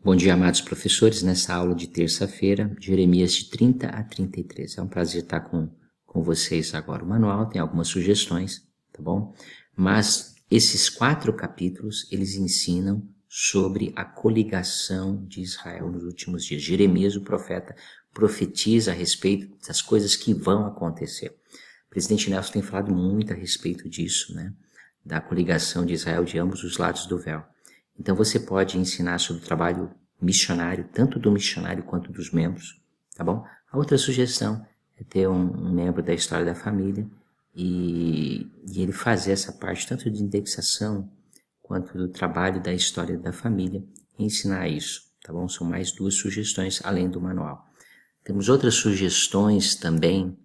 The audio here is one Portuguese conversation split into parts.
Bom dia, amados professores, nessa aula de terça-feira, Jeremias de 30 a 33. É um prazer estar com vocês agora. O manual tem algumas sugestões, tá bom? Mas esses 4 capítulos, eles ensinam sobre a coligação de Israel nos últimos dias. Jeremias, o profeta, profetiza a respeito das coisas que vão acontecer. O presidente Nelson tem falado muito a respeito disso, né? Da coligação de Israel de ambos os lados do véu. Então você pode ensinar sobre o trabalho missionário, tanto do missionário quanto dos membros, tá bom? A outra sugestão é ter um membro da história da família e ele fazer essa parte tanto de indexação quanto do trabalho da história da família e ensinar isso, tá bom? São mais 2 sugestões além do manual. Temos outras sugestões também,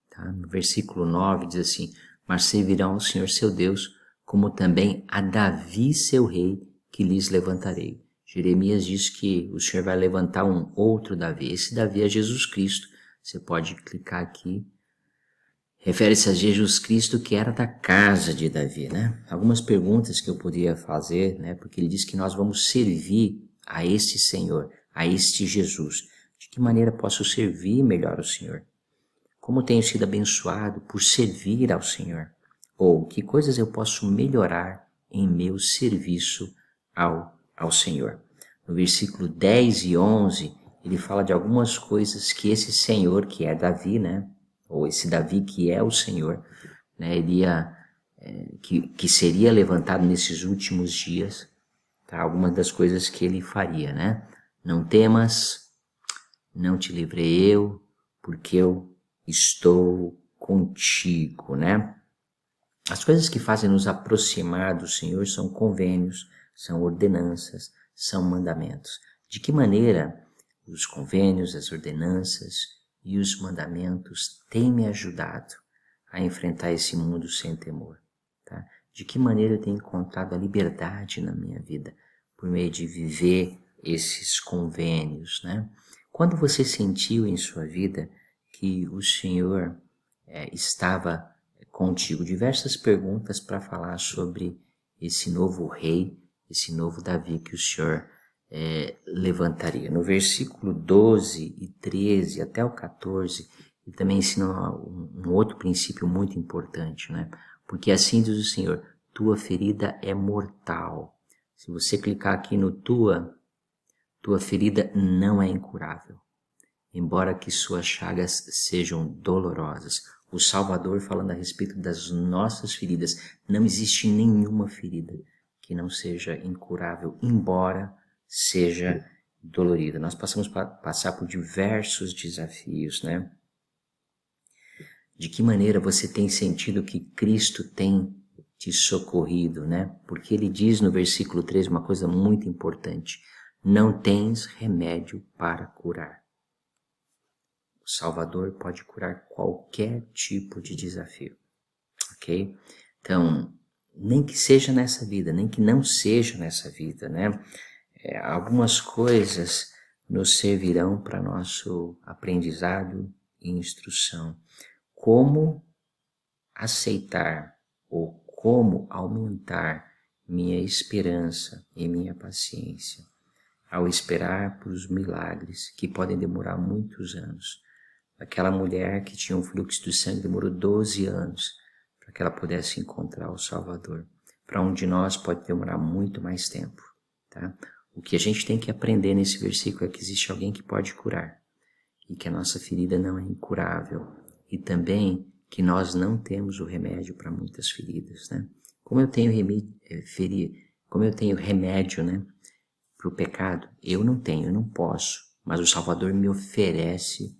tá? No versículo 9 diz assim: mas servirão ao Senhor seu Deus, como também a Davi seu rei, que lhes levantarei. Jeremias diz que o Senhor vai levantar um outro Davi. Esse Davi é Jesus Cristo. Você pode clicar aqui. Refere-se a Jesus Cristo, que era da casa de Davi, né? Algumas perguntas que eu poderia fazer, né? Porque ele diz que nós vamos servir a este Senhor, a este Jesus. De que maneira posso servir melhor o Senhor? Como tenho sido abençoado por servir ao Senhor? Ou que coisas eu posso melhorar em meu serviço ao Senhor? No versículo 10 e 11, ele fala de algumas coisas que esse Senhor, que é Davi, né? Ou esse Davi que é o Senhor, né? Que seria levantado nesses últimos dias, tá? Algumas das coisas que ele faria, né? Não temas, não te livrei eu, porque eu estou contigo, né? As coisas que fazem nos aproximar do Senhor são convênios, são ordenanças, são mandamentos. De que maneira os convênios, as ordenanças e os mandamentos têm me ajudado a enfrentar esse mundo sem temor? Tá? De que maneira eu tenho encontrado a liberdade na minha vida por meio de viver esses convênios, né? Quando você sentiu em sua vida que o Senhor estava contigo? Diversas perguntas para falar sobre esse novo rei, esse novo Davi que o Senhor levantaria. No versículo 12 e 13 até o 14, ele também ensina um outro princípio muito importante, né? Porque assim diz o Senhor: tua ferida é mortal. Se você clicar aqui no tua ferida não é incurável, embora que suas chagas sejam dolorosas. O Salvador falando a respeito das nossas feridas. Não existe nenhuma ferida que não seja incurável, embora seja dolorida. Nós passar por diversos desafios, né? De que maneira você tem sentido que Cristo tem te socorrido, né? Porque ele diz no versículo 13 uma coisa muito importante: não tens remédio para curar. O Salvador pode curar qualquer tipo de desafio, ok? Então, nem que seja nessa vida, nem que não seja nessa vida, né? Algumas coisas nos servirão para nosso aprendizado e instrução. Como aceitar ou como aumentar minha esperança e minha paciência ao esperar por os milagres que podem demorar muitos anos. Aquela mulher que tinha um fluxo de sangue demorou 12 anos para que ela pudesse encontrar o Salvador. Para um de nós pode demorar muito mais tempo, tá? O que a gente tem que aprender nesse versículo é que existe alguém que pode curar e que a nossa ferida não é incurável e também que nós não temos o remédio para muitas feridas, né? Como eu tenho remédio, né, para o pecado, eu não tenho, eu não posso, mas o Salvador me oferece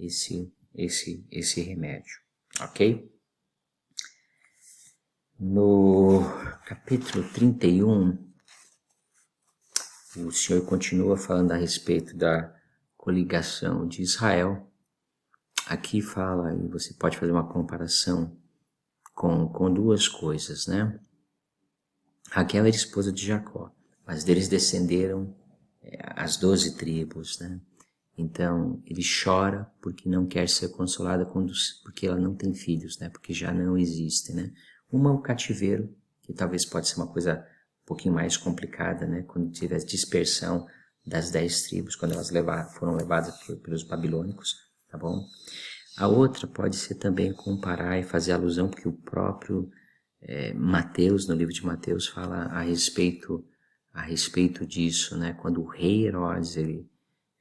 esse remédio, ok? No capítulo 31, o Senhor continua falando a respeito da coligação de Israel. Aqui fala, e você pode fazer uma comparação com 2 coisas, né? Raquel era esposa de Jacó, mas deles descenderam as 12 tribos, né? Então, ele chora porque não quer ser consolada porque ela não tem filhos, né? Porque já não existe, né? Uma é o cativeiro, que talvez pode ser uma coisa pouquinho mais complicada, né? Quando tiver a dispersão das 10 tribos, quando elas foram levadas pelos babilônicos, tá bom? A outra pode ser também comparar e fazer alusão, porque o próprio Mateus, no livro de Mateus, fala a respeito disso, né? Quando o rei Herodes ele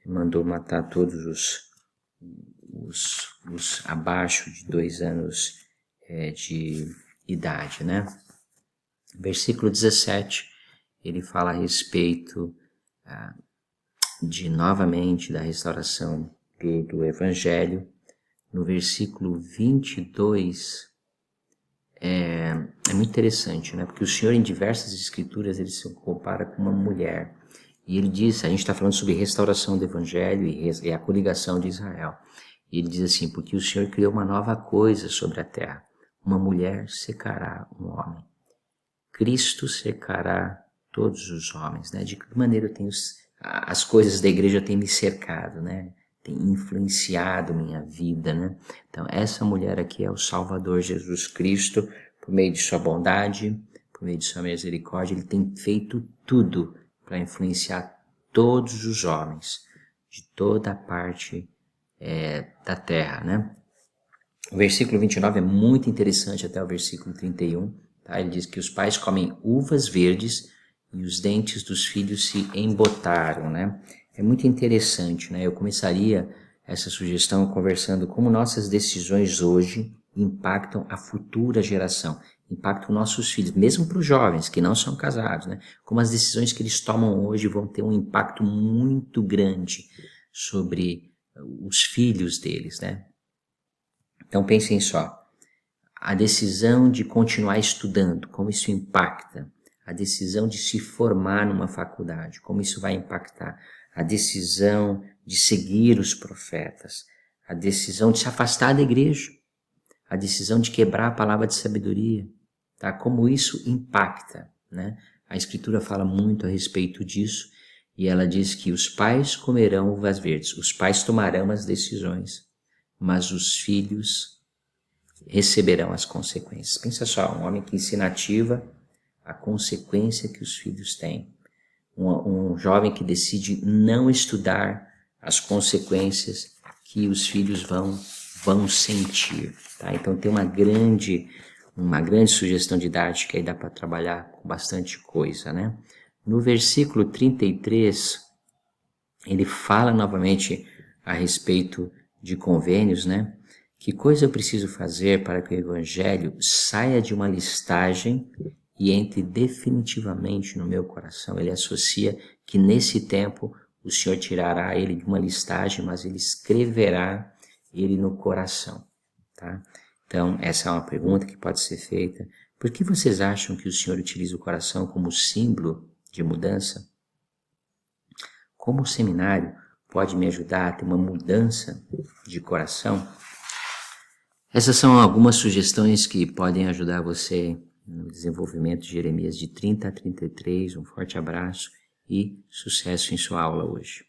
mandou matar todos os abaixo de 2 anos de idade, né? Versículo 17, ele fala a respeito novamente da restauração do Evangelho. No versículo 22, é muito interessante, né? Porque o Senhor, em diversas escrituras, ele se compara com uma mulher. E ele diz, a gente está falando sobre restauração do Evangelho e a coligação de Israel. E ele diz assim, porque o Senhor criou uma nova coisa sobre a terra. Uma mulher secará um homem. Cristo secará todos os homens, né? De que maneira as coisas da igreja têm me cercado, né? Tem influenciado minha vida, né? Então, essa mulher aqui é o Salvador Jesus Cristo, por meio de sua bondade, por meio de sua misericórdia, ele tem feito tudo para influenciar todos os homens, de toda a parte da terra, né? O versículo 29 é muito interessante até o versículo 31, tá? Ele diz que os pais comem uvas verdes e os dentes dos filhos se embotaram, né? É muito interessante, né? Eu começaria essa sugestão conversando como nossas decisões hoje impactam a futura geração, impactam nossos filhos, mesmo para os jovens que não são casados, né? Como as decisões que eles tomam hoje vão ter um impacto muito grande sobre os filhos deles, né? Então pensem só, a decisão de continuar estudando, como isso impacta, a decisão de se formar numa faculdade, como isso vai impactar, a decisão de seguir os profetas, a decisão de se afastar da igreja, a decisão de quebrar a palavra de sabedoria, tá? Como isso impacta, né? A Escritura fala muito a respeito disso e ela diz que os pais comerão uvas verdes, os pais tomarão as decisões, mas os filhos receberão as consequências. Pensa só, um homem que ensina ativa a consequência que os filhos têm. Um jovem que decide não estudar, as consequências que os filhos vão sentir. Tá? Então tem uma grande sugestão didática aí, dá para trabalhar com bastante coisa, né? No versículo 33, ele fala novamente a respeito de convênios, né? Que coisa eu preciso fazer para que o Evangelho saia de uma listagem e entre definitivamente no meu coração? Ele associa que nesse tempo o Senhor tirará ele de uma listagem, mas ele escreverá ele no coração, tá? Então, essa é uma pergunta que pode ser feita. Por que vocês acham que o Senhor utiliza o coração como símbolo de mudança? Como o seminário pode me ajudar a ter uma mudança de coração? Essas são algumas sugestões que podem ajudar você no desenvolvimento de Jeremias de 30 a 33. Um forte abraço e sucesso em sua aula hoje.